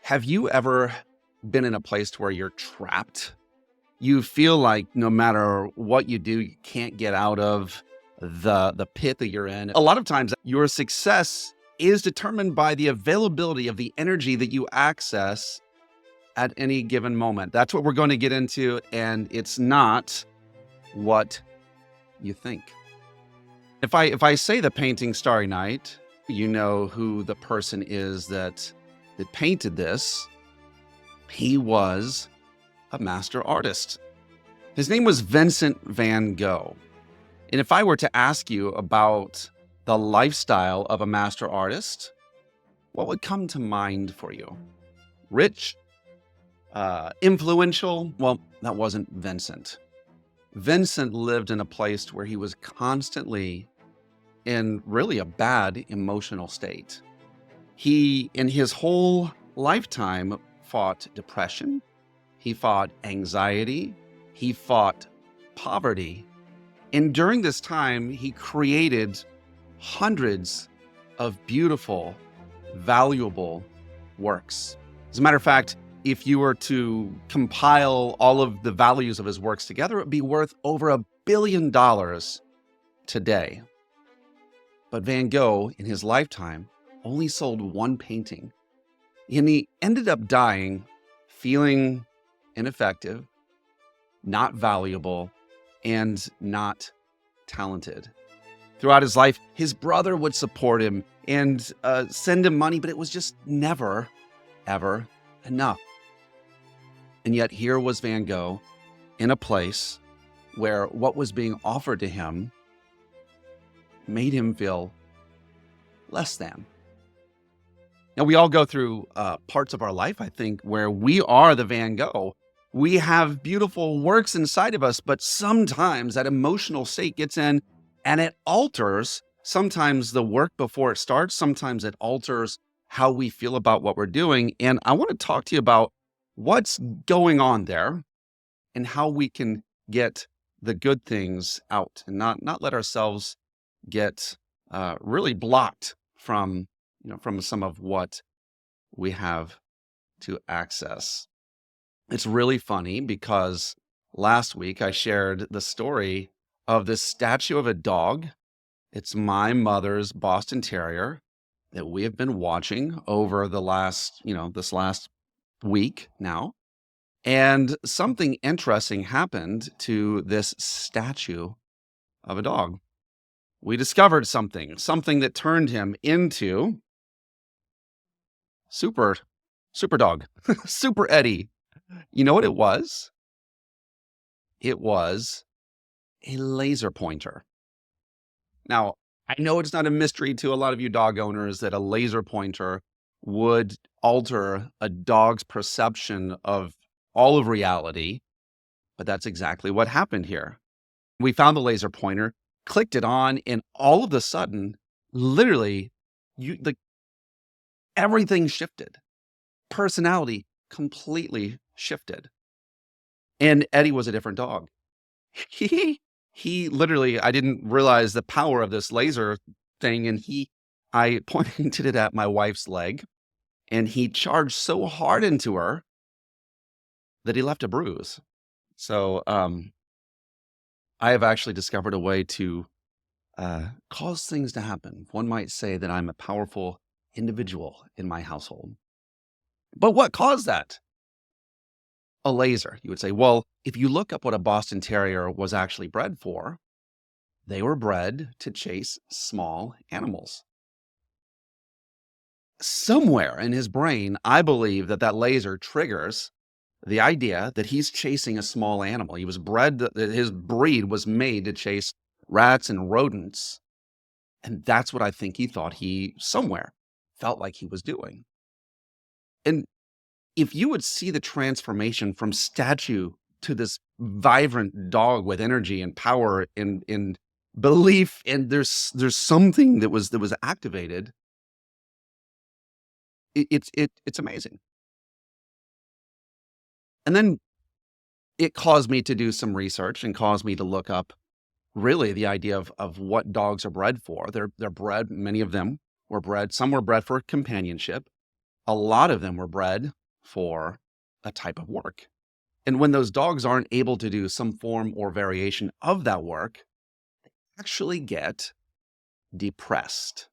Have you ever been in a place where you're trapped? You feel like no matter what you do, you can't get out of the pit that you're in. A lot of times your success is determined by the availability of the energy that you access at any given moment. That's what we're going to get into, and it's not what you think. If I say the painting Starry Night, you know who the person is that painted this. He was a master artist. His name was Vincent van Gogh. And if I were to ask you about the lifestyle of a master artist, what would come to mind for you? Rich? Influential? Well, that wasn't Vincent. Vincent lived in a place where he was constantly in really a bad emotional state. He, in his whole lifetime, fought depression. He fought anxiety. He fought poverty. And during this time, he created hundreds of beautiful, valuable works. As a matter of fact, if you were to compile all of the values of his works together, it would be worth over $1 billion today. But Van Gogh, in his lifetime, only sold one painting. And he ended up dying feeling ineffective, not valuable, and not talented. Throughout his life, his brother would support him and send him money, but it was just never, ever enough. And yet here was Van Gogh in a place where what was being offered to him made him feel less than. Now, we all go through parts of our life, I think, where we are the Van Gogh. We have beautiful works inside of us, but sometimes that emotional state gets in and it alters sometimes the work before it starts. Sometimes it alters how we feel about what we're doing. And I want to talk to you about what's going on there and how we can get the good things out and not let ourselves get really blocked from some of what we have to access. It's really funny because last week I shared the story of this statue of a dog. It's my mother's Boston Terrier that we have been watching over the this last week now. And something interesting happened to this statue of a dog. We discovered something that turned him into Super Dog, Super Eddie. You know what it was? It was a laser pointer. Now, I know it's not a mystery to a lot of you dog owners that a laser pointer would alter a dog's perception of all of reality, but that's exactly what happened here. We found the laser pointer, clicked it on, and all of a sudden, literally, everything shifted. Personality completely shifted. And Eddie was a different dog. He literally, I didn't realize the power of this laser thing, and I pointed it at my wife's leg, and he charged so hard into her that he left a bruise. So I have actually discovered a way to cause things to happen. One might say that I'm a powerful individual in my household. But what caused that? A laser. You would say, well, if you look up what a Boston Terrier was actually bred for, they were bred to chase small animals. Somewhere in his brain, I believe that laser triggers the idea that he's chasing a small animal. He was bred, his breed was made to chase rats and rodents. And that's what I think he thought he somewhere felt like he was doing. And if you would see the transformation from statue to this vibrant dog with energy and power and belief, and there's something that was activated, it's amazing. And then it caused me to do some research and caused me to look up really the idea of what dogs are bred for. They're bred, many of them were bred, some were bred for companionship, a lot of them were bred for a type of work. And when those dogs aren't able to do some form or variation of that work, actually get depressed.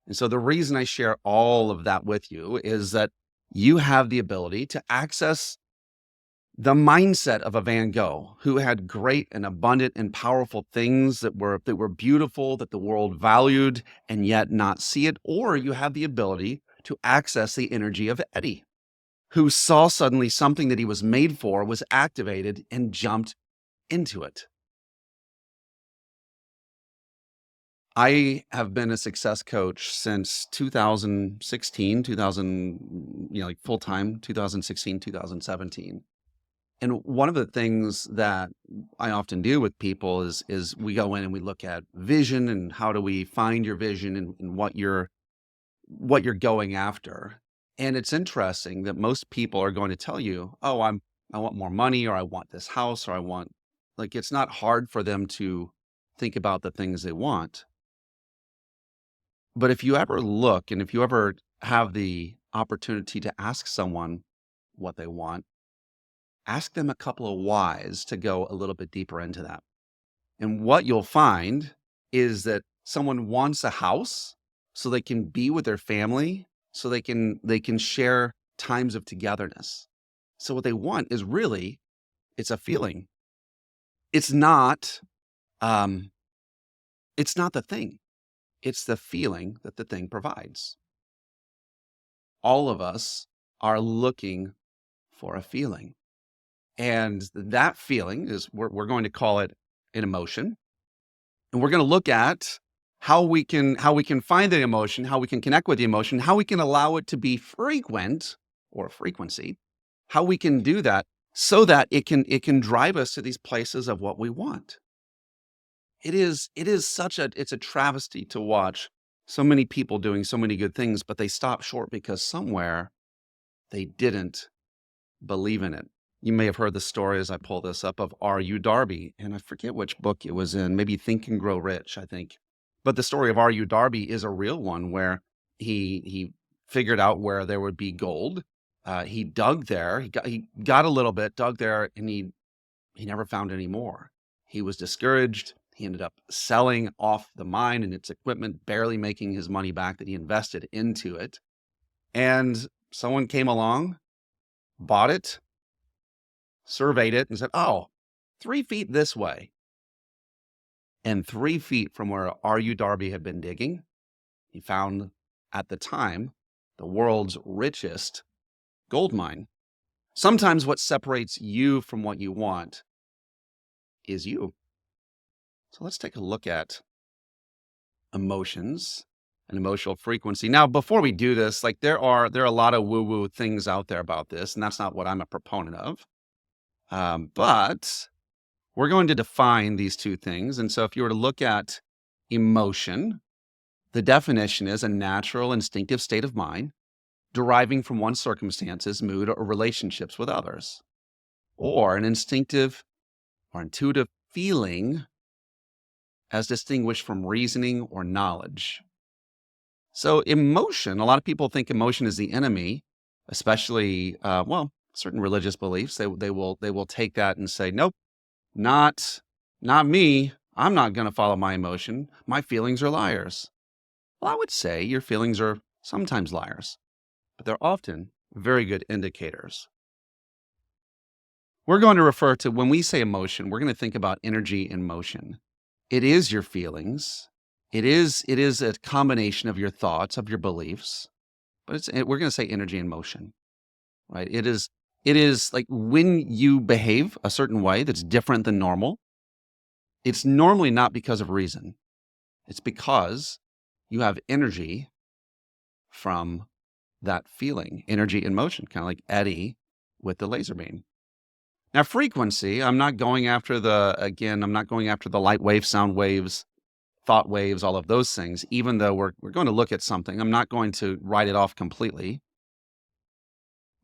And so the reason I share all of that with you is that you have the ability to access the mindset of a Van Gogh, who had great and abundant and powerful things that were beautiful, that the world valued, and yet not see it. Or you have the ability to access the energy of Eddie, who saw suddenly something that he was made for was activated and jumped into it. I have been a success coach since 2016, 2000, like full time, 2016, 2017. And one of the things that I often do with people is we go in and we look at vision and how do we find your vision and what you're going after. And it's interesting that most people are going to tell you, "Oh, I want more money, or I want this house, or I want," like, it's not hard for them to think about the things they want. But if you ever look and if you ever have the opportunity to ask someone what they want, ask them a couple of whys to go a little bit deeper into that. And what you'll find is that someone wants a house so they can be with their family, so they can share times of togetherness. So what they want is really, it's a feeling. It's not um it's not the thing. It's the feeling that the thing provides. All of us are looking for a feeling. And that feeling is, we're going to call it an emotion. And we're going to look at how we can find the emotion, how we can connect with the emotion, how we can allow it to be frequent or frequency, how we can do that so that it can drive us to these places of what we want. It is it's a travesty to watch so many people doing so many good things, but they stop short because somewhere they didn't believe in it. You may have heard the story, as I pull this up, of R.U. Darby, and I forget which book it was in, maybe Think and Grow Rich, I think. But the story of R.U. Darby is a real one where he figured out where there would be gold. He dug there, he got a little bit, dug there, and he never found any more. He was discouraged. He ended up selling off the mine and its equipment, barely making his money back that he invested into it. And someone came along, bought it, surveyed it, and said, "Oh, 3 feet this way." And 3 feet from where R.U. Darby had been digging, he found, at the time, the world's richest gold mine. Sometimes what separates you from what you want is you. So let's take a look at emotions and emotional frequency. Now, before we do this, like, there are a lot of woo-woo things out there about this, and that's not what I'm a proponent of. But we're going to define these two things. And so if you were to look at emotion, the definition is a natural, instinctive state of mind deriving from one's circumstances, mood, or relationships with others, or an instinctive or intuitive feeling as distinguished from reasoning or knowledge. So emotion, a lot of people think emotion is the enemy, especially, certain religious beliefs. They will take that and say, "Nope, not me. I'm not going to follow my emotion. My feelings are liars." Well, I would say your feelings are sometimes liars, but they're often very good indicators. We're going to refer to, when we say emotion, we're going to think about energy in motion. It is your feelings. It is a combination of your thoughts, of your beliefs, but we're going to say energy in motion, right? It is like when you behave a certain way that's different than normal. It's normally not because of reason. It's because you have energy from that feeling, energy in motion, kind of like Eddie with the laser beam. Now, frequency, I'm not going after the light waves, sound waves, thought waves, all of those things, even though we're going to look at something. I'm not going to write it off completely.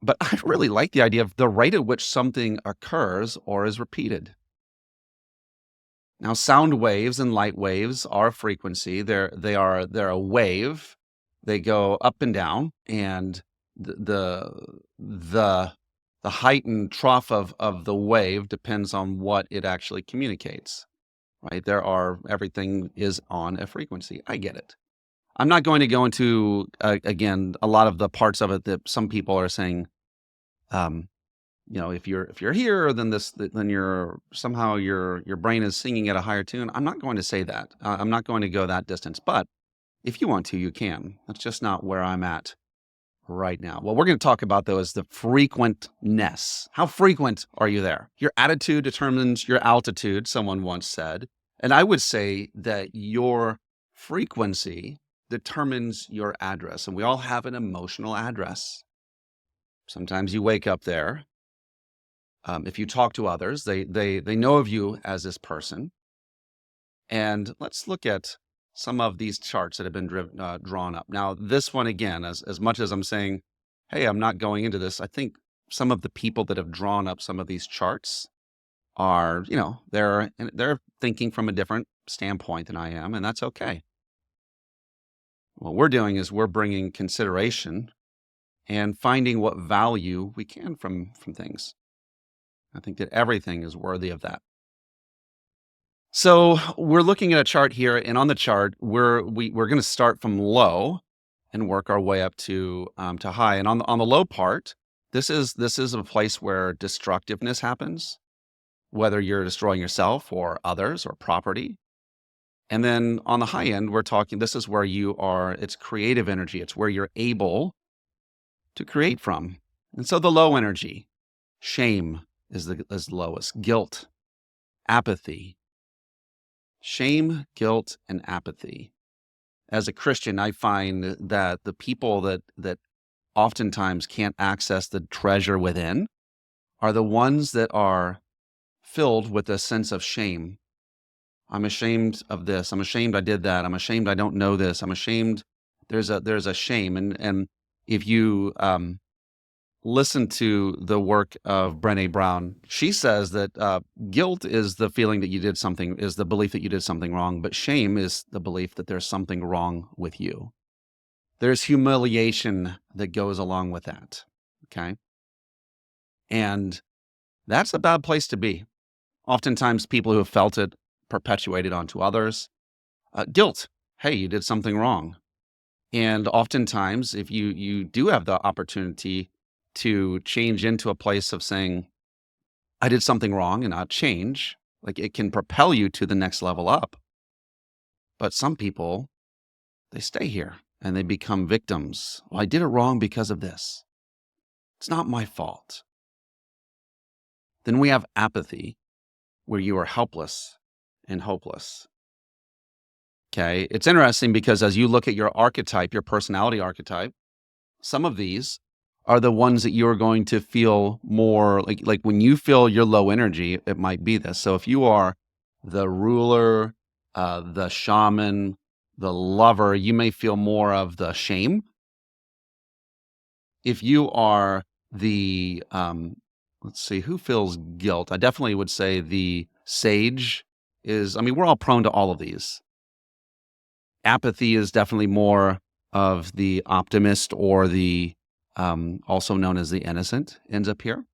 But I really like the idea of the rate at which something occurs or is repeated. Now, sound waves and light waves are a frequency. They're a wave They go up and down, and the the the height and trough of the wave depends on what it actually communicates, right? Everything is on a frequency. I get it. I'm not going to go into again a lot of the parts of it that some people are saying. Um, if you're here, then then you're somehow your brain is singing at a higher tune. I'm not going to say that. I'm not going to go that distance. But if you want to, you can. That's just not where I'm at right now. What we're going to talk about, though, is the frequentness. How frequent are you there? Your attitude determines your altitude, someone once said. And I would say that your frequency determines your address. And we all have an emotional address. Sometimes you wake up there. If you talk to others, they know of you as this person. And let's look at some of these charts that have been drawn up. Now, this one, again, as much as I'm saying, hey, I'm not going into this, I think some of the people that have drawn up some of these charts are, they're thinking from a different standpoint than I am, and that's okay. What we're doing is we're bringing consideration and finding what value we can from things. I think that everything is worthy of that. So we're looking at a chart here, and on the chart, we're going to start from low and work our way up to high. And on the low part, this is a place where destructiveness happens, whether you're destroying yourself or others or property. And then on the high end, we're talking. This is where it's creative energy. It's where you're able to create from. And so the low energy, shame is the lowest, guilt, apathy. Shame, guilt, and apathy. As a Christian, I find that the people that oftentimes can't access the treasure within are the ones that are filled with a sense of shame. I'm ashamed of this. I'm ashamed I did that. I'm ashamed I don't know this. I'm ashamed. There's a shame. And if you listen to the work of Brené Brown, she says that guilt is the feeling that is the belief that you did something wrong, but shame is the belief that there's something wrong with you. There's humiliation that goes along with that, okay? And that's a bad place to be. Oftentimes, people who have felt it perpetuate it onto others. Guilt, hey, you did something wrong. And oftentimes, if you do have the opportunity to change into a place of saying, I did something wrong and not change, like it can propel you to the next level up. But some people, they stay here and they become victims. Well, I did it wrong because of this. It's not my fault. Then we have apathy, where you are helpless and hopeless. Okay, it's interesting because as you look at your archetype, your personality archetype, some of these are the ones that you're going to feel more like when you feel your low energy, it might be this. So if you are the ruler, the shaman, the lover, you may feel more of the shame. If you are the, let's see, who feels guilt? I definitely would say the sage we're all prone to all of these. Apathy is definitely more of the optimist or the also known as the innocent, ends up here.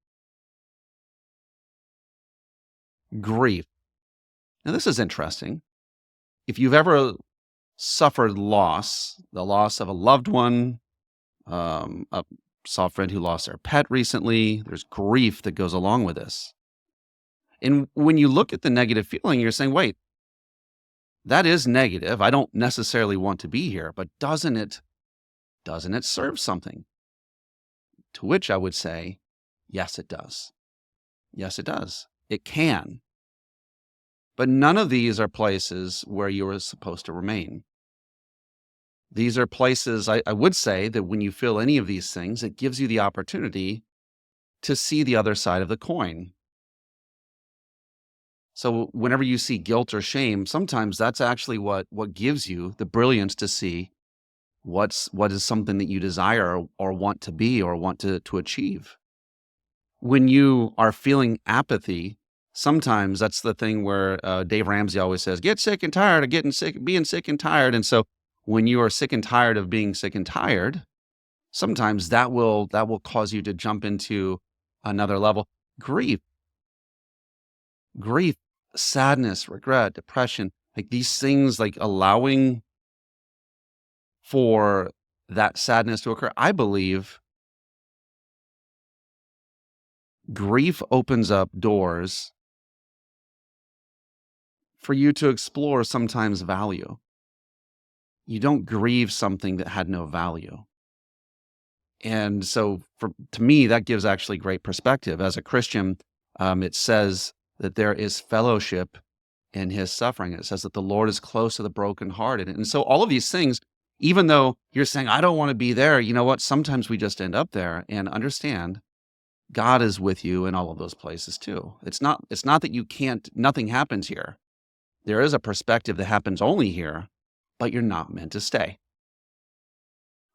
Grief. Now, this is interesting. If you've ever suffered loss, the loss of a loved one, saw a friend who lost their pet recently, there's grief that goes along with this. And when you look at the negative feeling, you're saying, wait, that is negative. I don't necessarily want to be here, but doesn't it serve something? To which I would say, yes, it does. Yes, it does. It can. But none of these are places where you are supposed to remain. These are places, I would say, that when you feel any of these things, it gives you the opportunity to see the other side of the coin. So whenever you see guilt or shame, sometimes that's actually what gives you the brilliance to see what is something that you desire or want to be or want to achieve. When you are feeling apathy, sometimes that's the thing where Dave Ramsey always says, get sick and tired of being sick and tired. And so when you are sick and tired of being sick and tired, sometimes that will cause you to jump into another level. Grief, grief, sadness, regret, depression, like these things, like allowing for that sadness to occur. I believe grief opens up doors for you to explore sometimes value. You don't grieve something that had no value. And so to me, that gives actually great perspective. As a Christian, it says that there is fellowship in his suffering. It says that the Lord is close to the brokenhearted. And so all of these things, even though you're saying, I don't want to be there, you know what? Sometimes we just end up there, and understand God is with you in all of those places too. It's not that you can't, nothing happens here. There is a perspective that happens only here, but you're not meant to stay.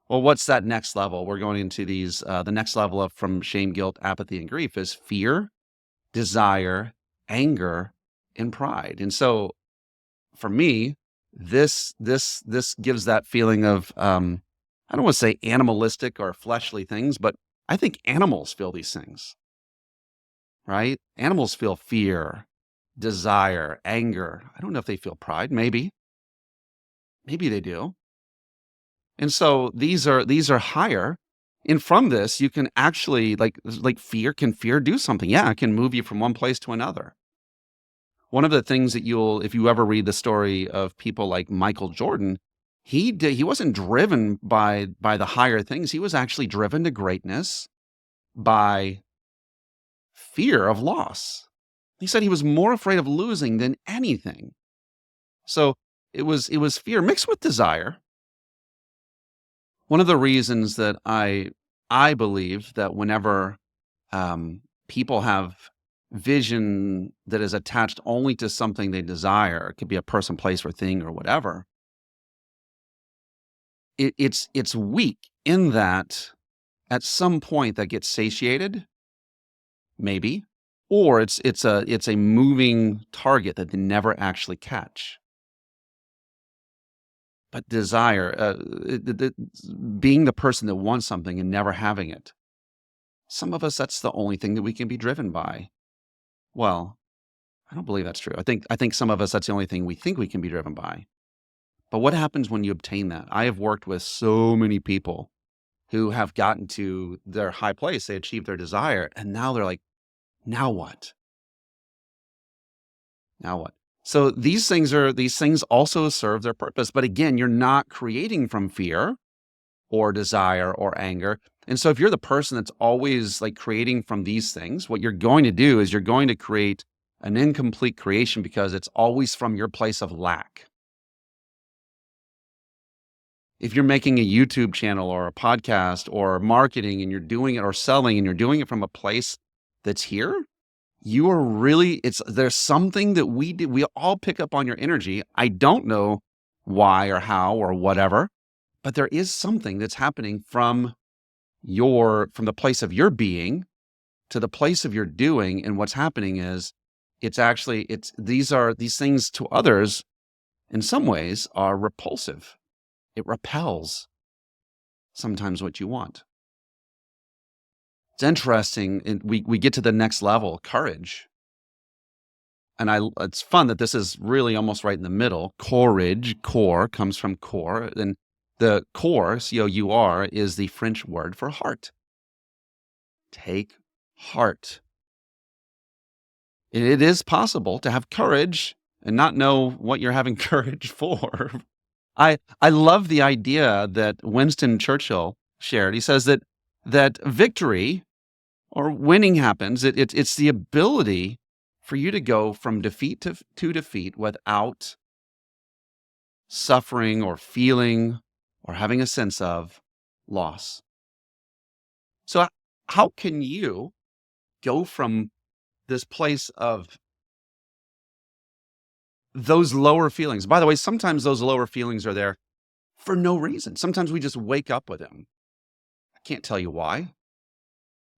Well, what's that next level? We're going into these, the next level up from shame, guilt, apathy, and grief is fear, desire, anger, and pride. And so for me, this gives that feeling of, I don't want to say animalistic or fleshly things, but I think animals feel these things, right? Animals feel fear, desire, anger. I don't know if they feel pride. Maybe they do. And so these are higher. And from this, you can actually, like fear, can fear do something? Yeah, it can move you from one place to another. One of the things that if you ever read the story of people like Michael Jordan, he wasn't driven by the higher things. He was actually driven to greatness by fear of loss. He said he was more afraid of losing than anything. So it was fear mixed with desire. One of the reasons that I believe that whenever people have vision that is attached only to something they desire, it could be a person, place, or thing, or whatever, it's weak in that at some point that gets satiated, maybe, or it's a moving target that they never actually catch. But desire, being the person that wants something and never having it, some of us, that's the only thing that we can be driven by. Well, I don't believe that's true. I think some of us, that's the only thing we think we can be driven by. But what happens when you obtain that? I have worked with so many people who have gotten to their high place. They achieved their desire, and now they're like, now what? Now what? So these things also serve their purpose. But again, you're not creating from fear or desire or anger. And so if you're the person that's always like creating from these things, what you're going to do is you're going to create an incomplete creation because it's always from your place of lack. If you're making a YouTube channel or a podcast or marketing and you're doing it, or selling, and you're doing it from a place that's here, you are really, there's something that we do. We all pick up on your energy. I don't know why or how or whatever, but there is something that's happening from the place of your being to the place of your doing. And what's happening is these things to others in some ways are repulsive. It repels sometimes what you want. It's interesting. And we get to the next level, courage. And it's fun that this is really almost right in the middle. Courage, core, comes from core. And the core, C-O-U-R, is the French word for heart. Take heart. It is possible to have courage and not know what you're having courage for. I love the idea that Winston Churchill shared. He says that victory or winning happens. It's the ability for you to go from defeat to defeat without suffering or feeling or having a sense of loss. So how can you go from this place of those lower feelings? By the way, sometimes those lower feelings are there for no reason. Sometimes we just wake up with them. I can't tell you why.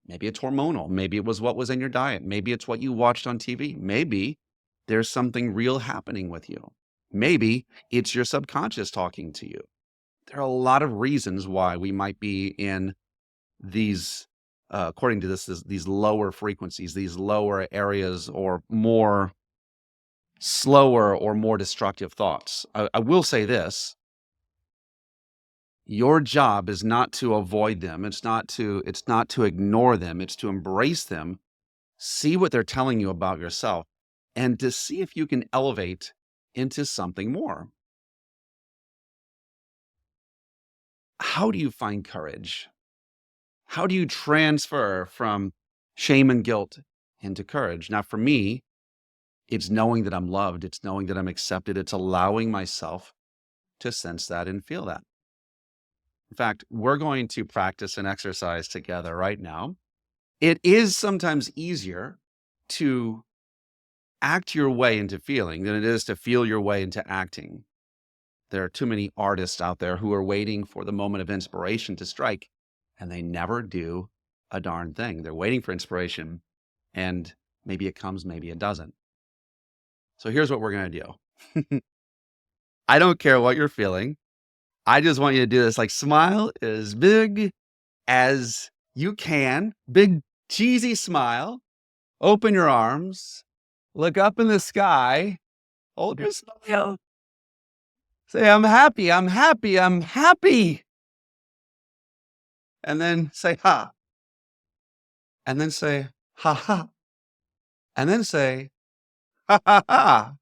Maybe it's hormonal. Maybe it was what was in your diet. Maybe it's what you watched on TV. Maybe there's something real happening with you. Maybe it's your subconscious talking to you. there are a lot of reasons why we might be in these, according to these lower frequencies, these lower areas, or more slower or more destructive thoughts. I will say this: your job is not to avoid them. It's not to ignore them. It's to embrace them, see what they're telling you about yourself, and to see if you can elevate into something more. How do you find courage? How do you transfer from shame and guilt into courage? Now, for me, it's knowing that I'm loved. It's knowing that I'm accepted. It's allowing myself to sense that and feel that. In fact, we're going to practice an exercise together right now. It is sometimes easier to act your way into feeling than it is to feel your way into acting. There are too many artists out there who are waiting for the moment of inspiration to strike, and they never do a darn thing. They're waiting for inspiration, and maybe it comes, maybe it doesn't. So here's what we're going to do. I don't care what you're feeling. I just want you to do this. Like, smile as big as you can. Big, cheesy smile. Open your arms. Look up in the sky. Hold your smile. Say, I'm happy, I'm happy, I'm happy. And then say, ha. And then say, ha ha. And then say, ha ha ha.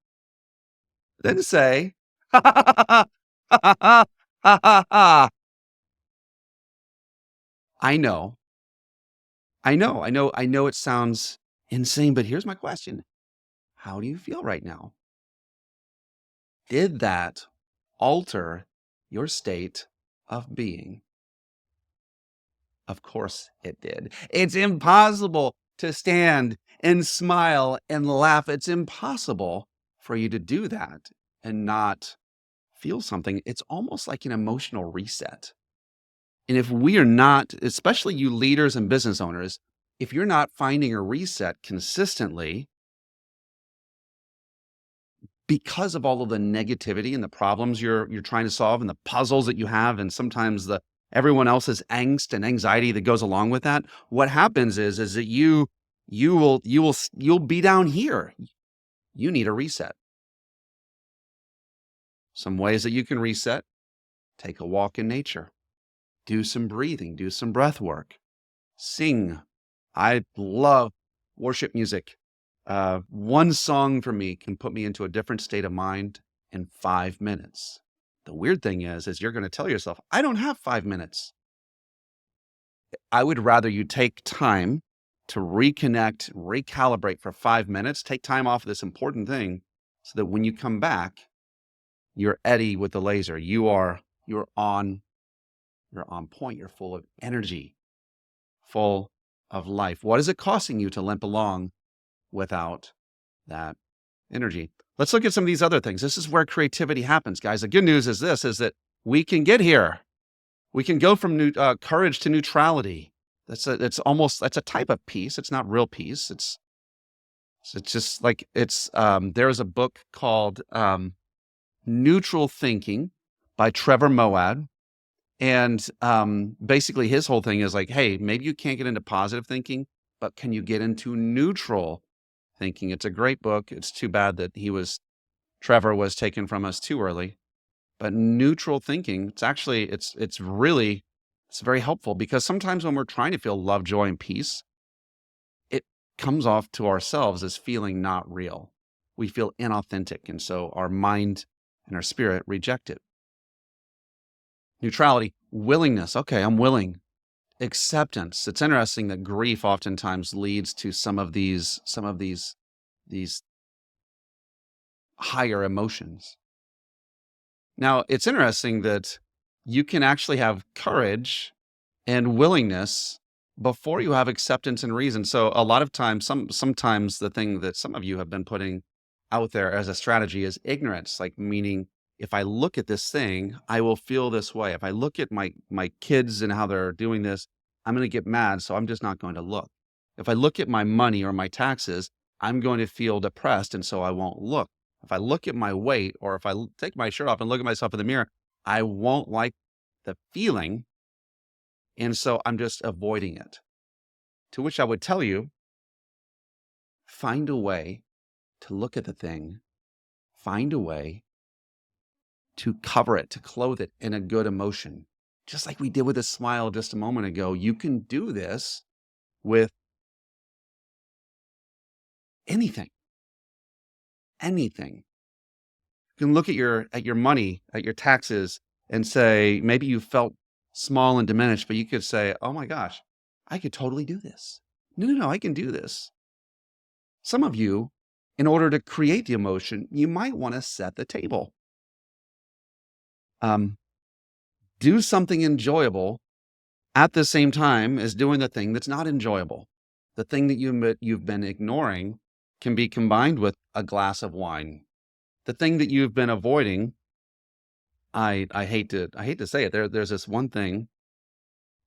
Then say, ha ha ha ha ha ha ha ha ha. I know it sounds insane, but here's my question. How do you feel right now? Did that alter your state of being? Of course it did. It's impossible to stand and smile and laugh. It's impossible for you to do that and not feel something. It's almost like an emotional reset. And if we are not, especially you leaders and business owners, if you're not finding a reset consistently because of all of the negativity and the problems you're trying to solve and the puzzles that you have, and sometimes the everyone else's angst and anxiety that goes along with that, what happens is that you'll be down here. You need a reset. Some ways that you can reset: take a walk in nature, do some breathing, do some breath work, sing. I love worship music. One song for me can put me into a different state of mind in 5 minutes. The weird thing is you're going to tell yourself, I don't have 5 minutes. I would rather you take time to reconnect, recalibrate for 5 minutes, take time off of this important thing so that when you come back, you're Eddie with the laser. You're on point. You're full of energy, full of life. What is it costing you to limp along without that energy? Let's look at some of these other things. This is where creativity happens, guys. The good news is that we can get here. We can go from courage to neutrality. That's a type of peace. It's not real peace. It's just like there's a book called Neutral Thinking by Trevor Moawad. And basically his whole thing is like, hey, maybe you can't get into positive thinking, but can you get into neutral thinking? It's a great book. It's too bad that Trevor was taken from us too early. But neutral thinking, it's very helpful, because sometimes when we're trying to feel love, joy, and peace, it comes off to ourselves as feeling not real. We feel inauthentic, and so our mind and our spirit reject it. Neutrality, willingness. Okay, I'm willing. Acceptance. It's interesting that grief oftentimes leads to some of these higher emotions. Now, it's interesting that you can actually have courage and willingness before you have acceptance and reason. So a lot of times, sometimes the thing that some of you have been putting out there as a strategy is ignorance, like meaning, if I look at this thing, I will feel this way. If I look at my kids and how they're doing this, I'm going to get mad, so I'm just not going to look. If I look at my money or my taxes, I'm going to feel depressed, and so I won't look. If I look at my weight, or if I take my shirt off and look at myself in the mirror, I won't like the feeling. And so I'm just avoiding it. To which I would tell you, find a way to look at the thing, find a way to cover it, to clothe it in a good emotion. Just like we did with a smile just a moment ago, you can do this with anything, anything. You can look at your money, at your taxes, and say, maybe you felt small and diminished, but you could say, oh my gosh, I could totally do this. No, I can do this. Some of you, in order to create the emotion, you might want to set the table. Do something enjoyable at the same time as doing the thing that's not enjoyable. The thing that you've been ignoring can be combined with a glass of wine. The thing that you've been avoiding, I hate to say it. There's this one thing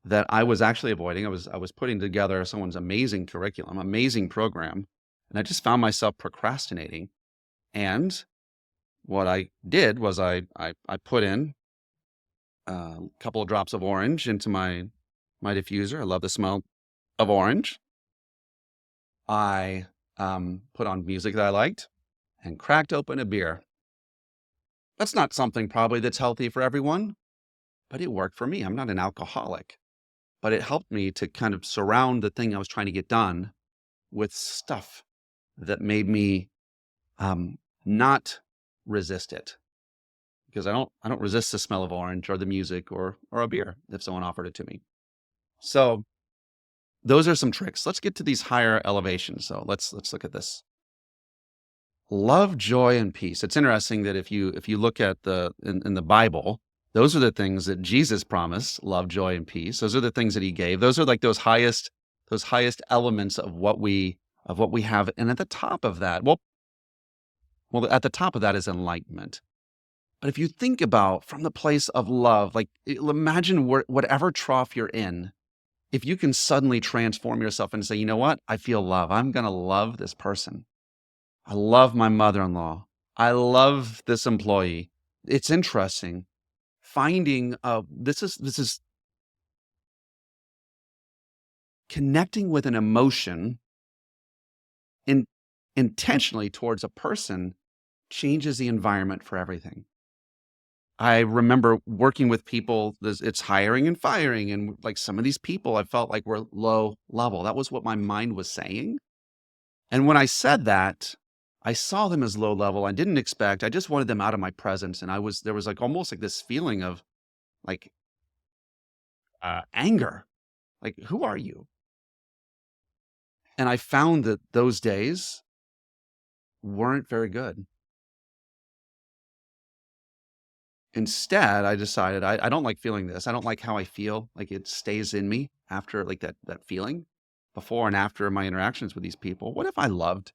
that I was actually avoiding. I was putting together someone's amazing curriculum, amazing program, and I just found myself procrastinating. And what I did was I put in a couple of drops of orange into my diffuser. I love the smell of orange. I put on music that I liked and cracked open a beer. That's not something probably that's healthy for everyone, but it worked for me. I'm not an alcoholic, but it helped me to kind of surround the thing I was trying to get done with stuff that made me not resist it. Because I don't resist the smell of orange or the music or a beer if someone offered it to me. So those are some tricks. Let's get to these higher elevations. So let's look at this. Love, joy, and peace. It's interesting that if you look at in the Bible, those are the things that Jesus promised: love, joy, and peace. Those are the things that he gave. Those are like those highest elements of what we have. And at the top of that, well, at the top of that is enlightenment. But if you think about from the place of love, like imagine whatever trough you're in, if you can suddenly transform yourself and say, you know what? I feel love. I'm going to love this person. I love my mother-in-law. I love this employee. It's interesting finding this is connecting with an emotion intentionally towards a person changes the environment for everything. I remember working with people, it's hiring and firing. And like some of these people I felt like were low level. That was what my mind was saying. And when I said that, I saw them as low level. I didn't expect, I just wanted them out of my presence. And there was like almost like this feeling of like anger. Like, who are you? And I found that those days weren't very good. Instead, I decided I don't like feeling this. I don't like how I feel. Like it stays in me after like that feeling before and after my interactions with these people. What if I loved?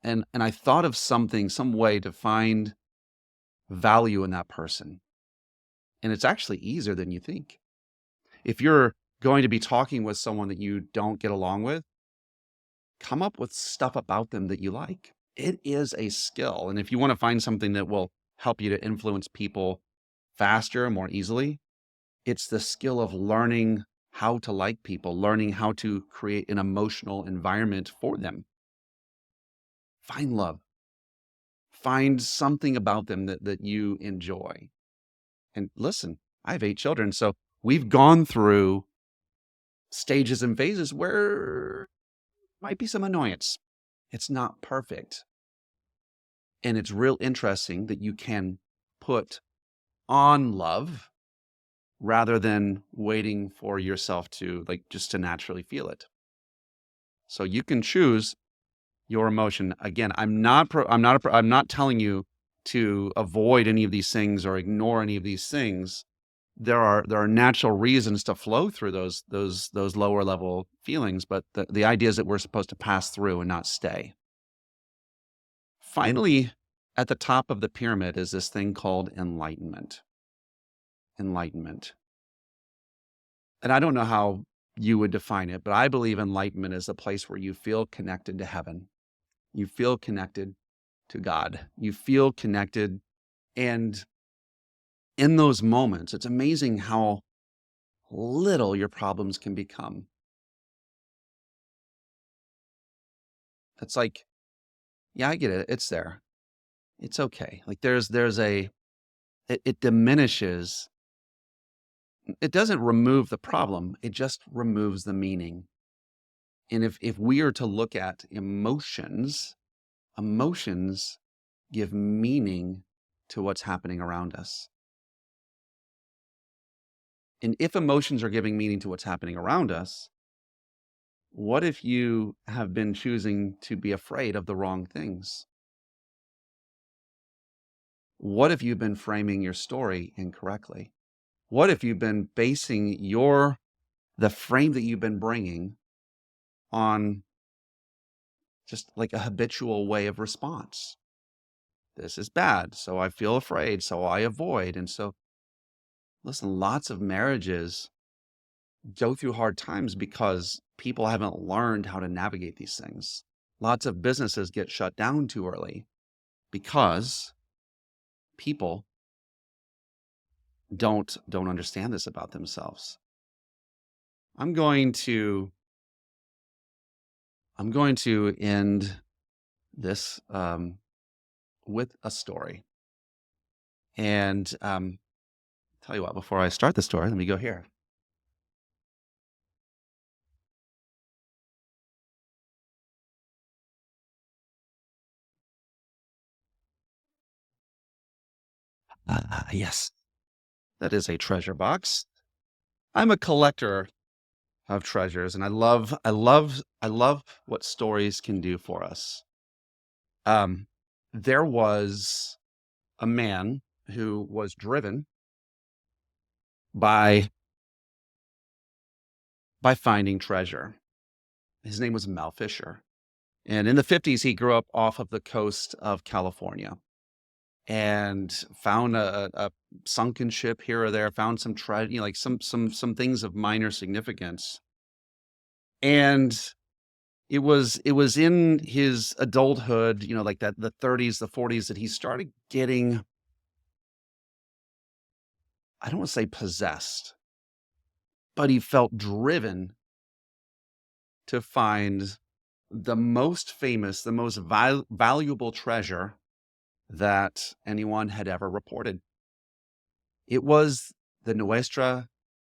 And I thought of some way to find value in that person. And it's actually easier than you think. If you're going to be talking with someone that you don't get along with, come up with stuff about them that you like. It is a skill. And if you want to find something that will help you to influence people faster, more easily, it's the skill of learning how to like people, learning how to create an emotional environment for them. Find love. Find something about them that you enjoy. And listen, I have 8 children, so we've gone through stages and phases where might be some annoyance. It's not perfect. And it's real interesting that you can put on love rather than waiting for yourself to just to naturally feel it. So you can choose your emotion. Again, I'm not telling you to avoid any of these things or ignore any of these things. There are natural reasons to flow through those lower level feelings, but the idea is that we're supposed to pass through and not stay. Finally, at the top of the pyramid is this thing called enlightenment. Enlightenment. And I don't know how you would define it, but I believe enlightenment is a place where you feel connected to heaven. You feel connected to God. You feel connected, and in those moments, it's amazing how little your problems can become. It's like, yeah, I get it. It's there. It's okay. Like there's a it diminishes. It doesn't remove the problem. It just removes the meaning. And if we are to look at emotions, emotions give meaning to what's happening around us. And if emotions are giving meaning to what's happening around us, what if you have been choosing to be afraid of the wrong things? What if you've been framing your story incorrectly? What if you've been basing the frame that you've been bringing on just like a habitual way of response? This is bad, so I feel afraid, so I avoid. And so, listen, lots of marriages go through hard times because people haven't learned how to navigate these things. Lots of businesses get shut down too early because people don't understand this about themselves. I'm going to I'm going to end this with a story. And tell you what, before I start the story, let me go here. Yes, that is a treasure box. I'm a collector of treasures, and I love what stories can do for us. Um, there was a man who was driven by finding treasure. His name was Mel Fisher. And in the 50s, he grew up off of the coast of California and found a sunken ship here or there, found some treasure, like some things of minor significance. And it was in his adulthood, like that the 30s, the 40s, that he started getting, I don't want to say possessed, but he felt driven to find the most famous, the most valuable treasure that anyone had ever reported. It was the Nuestra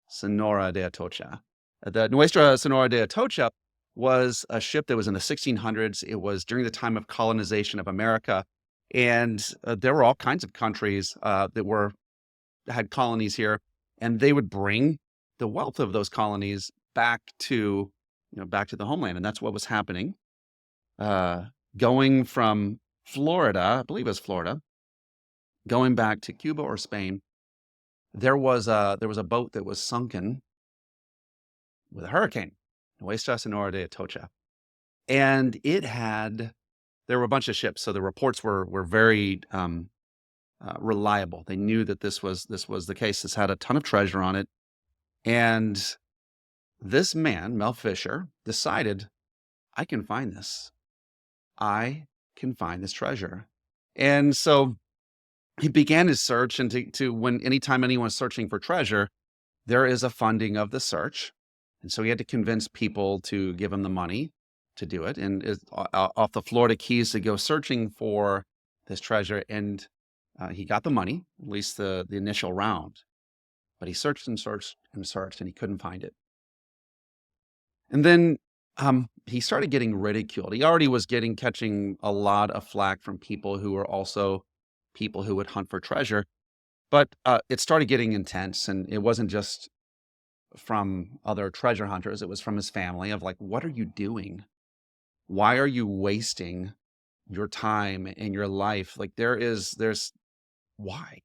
Senora de Atocha. The Nuestra Senora de Atocha was a ship that was in the 1600s. It was during the time of colonization of America. And there were all kinds of countries that had colonies here, and they would bring the wealth of those colonies back to the homeland. And that's what was happening. Uh, Going from Florida, I believe it was Florida, going back to Cuba or Spain, there was a boat that was sunken with a hurricane, Nuestra Senora de Atocha, and there were a bunch of ships, so the reports were very reliable. They knew that this was the case. This had a ton of treasure on it, and this man, Mel Fisher, decided, I can find this. I can find this treasure, and so he began his search. And to when anytime anyone's searching for treasure, there is a funding of the search. And so he had to convince people to give him the money to do it. And off the Florida Keys to go searching for this treasure. And he got the money, at least the initial round. But he searched and searched and searched, and he couldn't find it. And then he started getting ridiculed. He already was catching a lot of flack from people who were also people who would hunt for treasure. But it started getting intense, and it wasn't just from other treasure hunters. It was from his family of like, what are you doing? Why are you wasting your time and your life? Like there's why?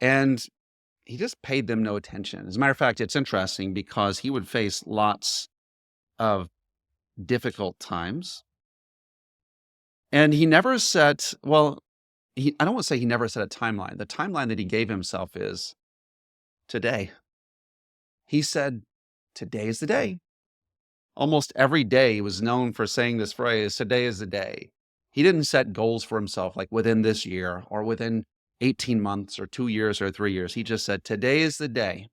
And he just paid them no attention. As a matter of fact, it's interesting because he would face lots of difficult times. And he never set, well, I don't want to say he never set a timeline. The timeline that he gave himself is today. He said, today is the day. Almost every day he was known for saying this phrase, today is the day. He didn't set goals for himself like within this year or within 18 months or 2 years or 3 years. He just said, "Today is the day."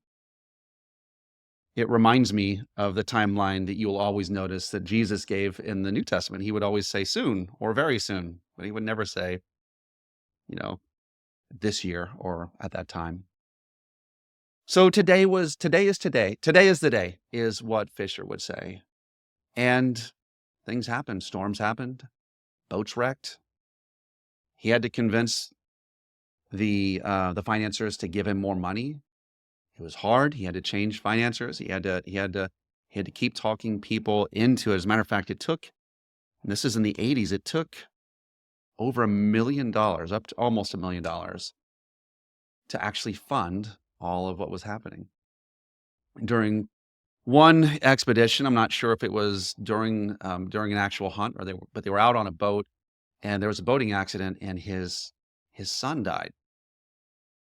It reminds me of the timeline that you'll always notice that Jesus gave in the New Testament. He would always say soon or very soon, but he would never say, you know, this year or at that time. So today is today. Today is the day, is what Fisher would say. And things happened. Storms happened. Boats wrecked. He had to convince the financiers to give him more money. It was hard. He had to change financiers. He had to keep talking people into it. As a matter of fact, it took, and this is in the 80s, it took over $1 million, up to almost $1 million, to actually fund all of what was happening. During one expedition, I'm not sure if it was during an actual hunt but they were out on a boat, and there was a boating accident, and his son died.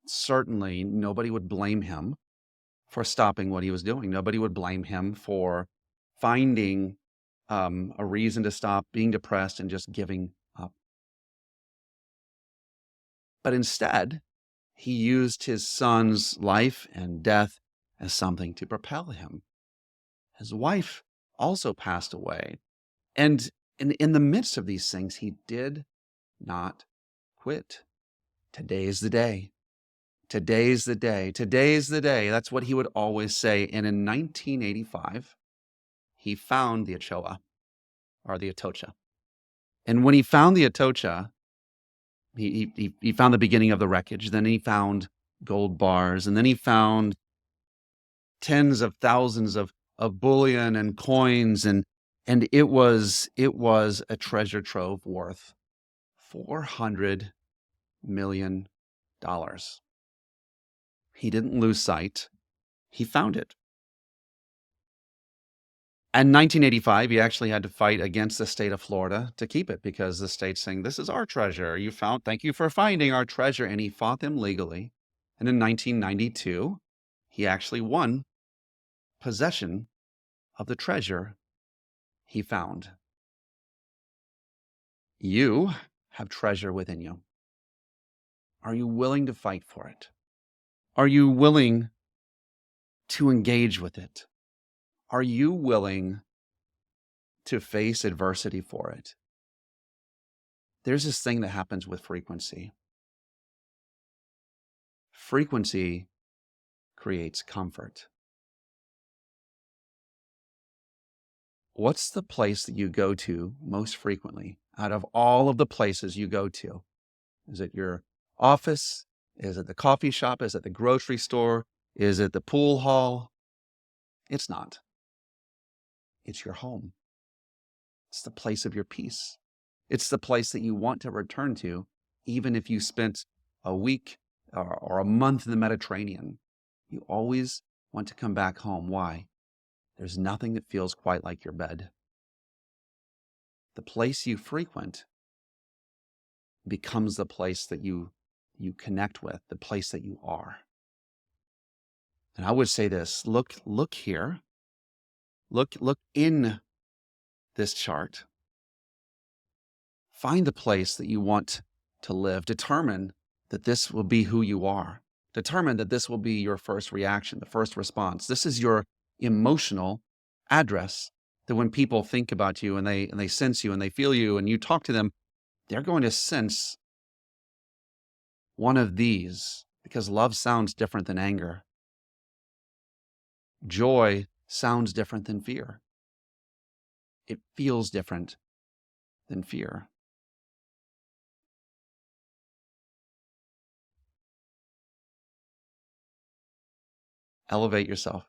Certainly, nobody would blame him for stopping what he was doing. Nobody would blame him for finding a reason to stop being depressed and just giving up. But instead, he used his son's life and death as something to propel him. His wife also passed away. And in the midst of these things, he did not quit. Today's the day. Today's the day. Today's the day. That's what he would always say. And in 1985, he found the Ochoa, or the Atocha. And when he found the Atocha, he found the beginning of the wreckage. Then he found gold bars, and then he found tens of thousands of bullion and coins, and it was a treasure trove worth $400 million. He didn't lose sight. He found it. And 1985, he actually had to fight against the state of Florida to keep it, because the state's saying, "This is our treasure. Thank you for finding our treasure." And he fought them legally. And in 1992, he actually won possession of the treasure he found. You have treasure within you. Are you willing to fight for it? Are you willing to engage with it? Are you willing to face adversity for it? There's this thing that happens with frequency. Frequency creates comfort. What's the place that you go to most frequently out of all of the places you go to? Is it your office? Is it the coffee shop? Is it the grocery store? Is it the pool hall? It's not. It's your home. It's the place of your peace. It's the place that you want to return to, even if you spent a week or a month in the Mediterranean. You always want to come back home. Why? There's nothing that feels quite like your bed. The place you frequent becomes the place that you connect with, the place that you are. And I would say this, look here. Look in this chart. Find the place that you want to live. Determine that this will be who you are. Determine that this will be your first reaction, the first response. This is your emotional address, that when people think about you and they sense you and they feel you and you talk to them, they're going to sense one of these, because love sounds different than anger. Joy sounds different than fear. It feels different than fear. Elevate yourself.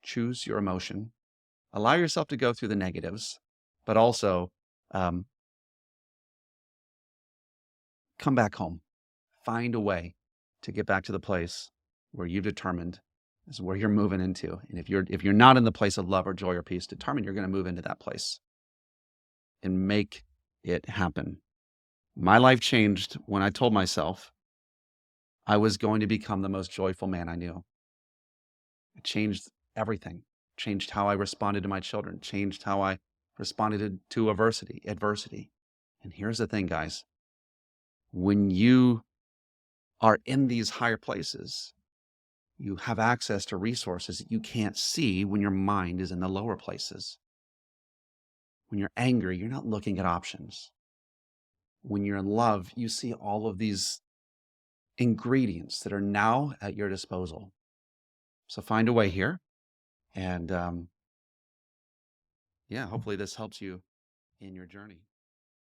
Choose your emotion. Allow yourself to go through the negatives, but also come back home. Find a way to get back to the place where you've determined is where you're moving into. And if you're not in the place of love or joy or peace, determine you're going to move into that place and make it happen. My life changed when I told myself I was going to become the most joyful man I knew. It changed everything. Changed how I responded to my children. Changed how I responded to adversity. And here's the thing, guys. When you are in these higher places. You have access to resources that you can't see when your mind is in the lower places. When you're angry, you're not looking at options. When you're in love, you see all of these ingredients that are now at your disposal. So find a way here. And yeah, hopefully this helps you in your journey.